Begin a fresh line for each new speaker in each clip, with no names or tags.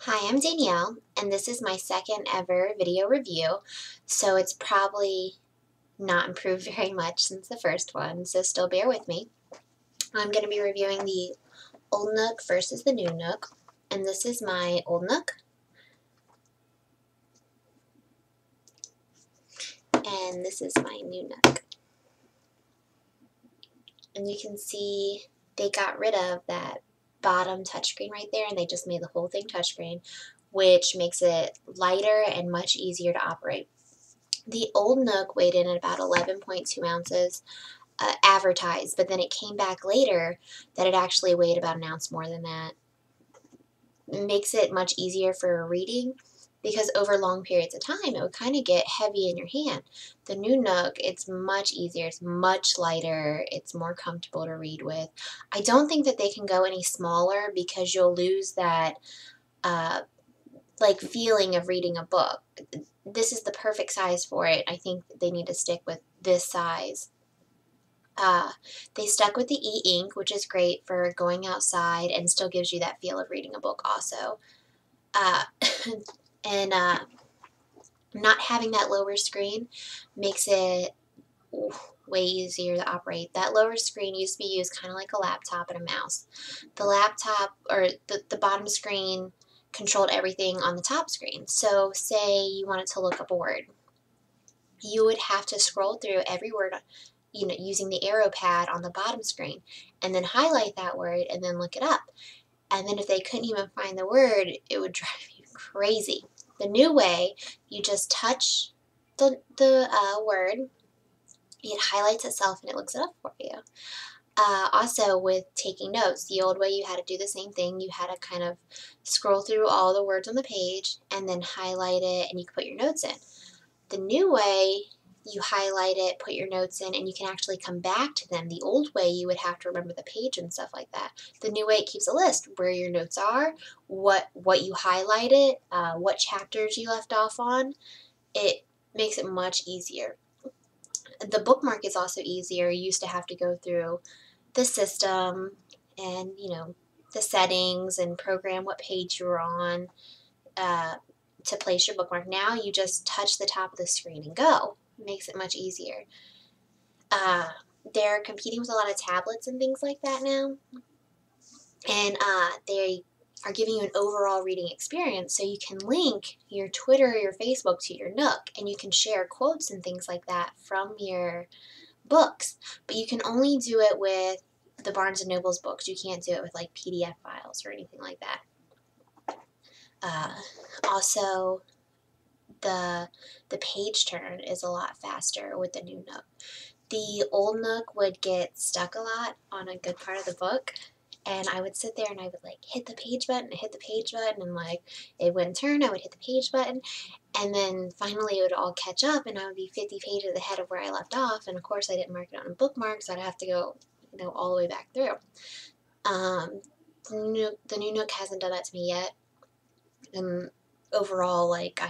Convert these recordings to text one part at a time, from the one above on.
Hi, I'm Danielle, and this is my second ever video review, so it's probably not improved very much since the first one, so still bear with me. I'm going to be reviewing the Old Nook versus the New Nook, and this is my Old Nook, and this is my New Nook. And you can see they got rid of that bottom touchscreen right there, and they just made the whole thing touchscreen, which makes it lighter and much easier to operate. The Old Nook weighed in at about 11.2 ounces, advertised, but then it came back later that it actually weighed about an ounce more than that. It makes it much easier for reading because over long periods of time it would kind of get heavy in your hand. The New Nook, it's much easier, it's much lighter, it's more comfortable to read with. I don't think that they can go any smaller because you'll lose that like feeling of reading a book. This is the perfect size for it. I think they need to stick with this size. They stuck with the e-ink, which is great for going outside and still gives you that feel of reading a book also. Uh, and not having that lower screen makes it way easier to operate. That lower screen used to be used kind of like a laptop and a mouse. The laptop, or the bottom screen, controlled everything on the top screen. So say you wanted to look up a word. You would have to scroll through every word, using the arrow pad on the bottom screen, and then highlight that word and then look it up. And then if they couldn't even find the word, it would drive you crazy. The new way, you just touch the word, it highlights itself and it looks it up for you. Also, with taking notes, the old way you had to do the same thing. You had to kind of scroll through all the words on the page and then highlight it, and you could put your notes in. The new way, you highlight it, put your notes in, and you can actually come back to them. The old way, you would have to remember the page and stuff like that. The new way, it keeps a list where your notes are, what you highlighted, what chapters you left off on. It makes it much easier. The bookmark is also easier. You used to have to go through the system and, the settings and program what page you were on to place your bookmark. Now you just touch the top of the screen and go. It makes it much easier. They're competing with a lot of tablets and things like that now. And they are giving you an overall reading experience, so you can link your Twitter or your Facebook to your Nook, and you can share quotes and things like that from your books. But you can only do it with the Barnes & Noble's books. You can't do it with like PDF files or anything like that. Also, the page turn is a lot faster with the new Nook. The old Nook would get stuck a lot on a good part of the book, and I would sit there and I would like hit the page button and like it wouldn't turn. I would hit the page button, and then finally it would all catch up and I would be 50 pages ahead of where I left off, and of course I didn't mark it on a bookmark, so I'd have to go all the way back through. The new Nook hasn't done that to me yet, and overall, like,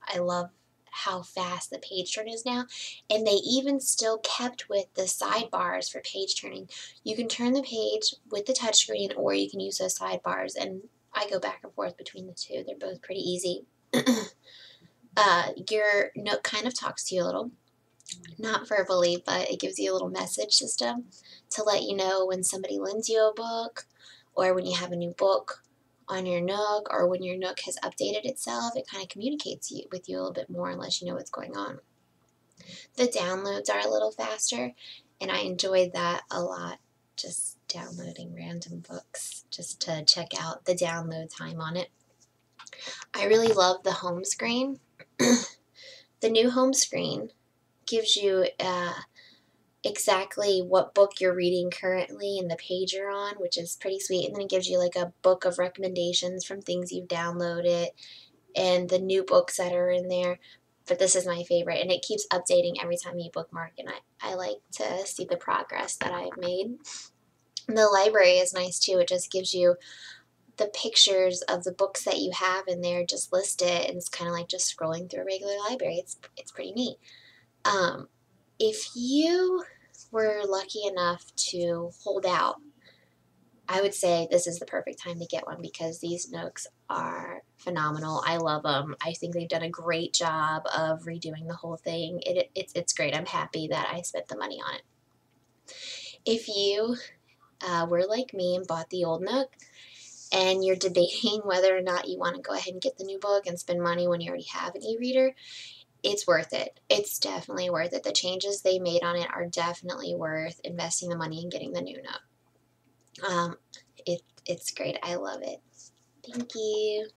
I love how fast the page turn is now. And they even still kept with the sidebars for page turning. You can turn the page with the touchscreen, or you can use those sidebars, and I go back and forth between the two. They're both pretty easy. Your Nook kind of talks to you a little, not verbally, but it gives you a little message system to let you know when somebody lends you a book, or when you have a new book on your Nook, or when your Nook has updated itself. It kind of communicates with you a little bit more and lets you know what's going on. The downloads are a little faster, and I enjoyed that a lot, just downloading random books just to check out the download time on it. I really love the home screen. The new home screen gives you exactly what book you're reading currently and the page you're on, which is pretty sweet. And then it gives you like a book of recommendations from things you've downloaded and the new books that are in there. But this is my favorite, and it keeps updating every time you bookmark, and I like to see the progress that I've made. And the library is nice too. It just gives you the pictures of the books that you have in there just listed, and it's kind of like just scrolling through a regular library. It's pretty neat. If you were lucky enough to hold out I would say this is the perfect time to get one because these Nooks are phenomenal. I love them. I think they've done a great job of redoing the whole thing. It's great. I'm happy that I spent the money on it. If you were like me and bought the old Nook and you're debating whether or not you want to go ahead and get the new book and spend money when you already have an e-reader, it's worth it. It's definitely worth it. The changes they made on it are definitely worth investing the money and getting the new Nook. It's great. I love it. Thank you.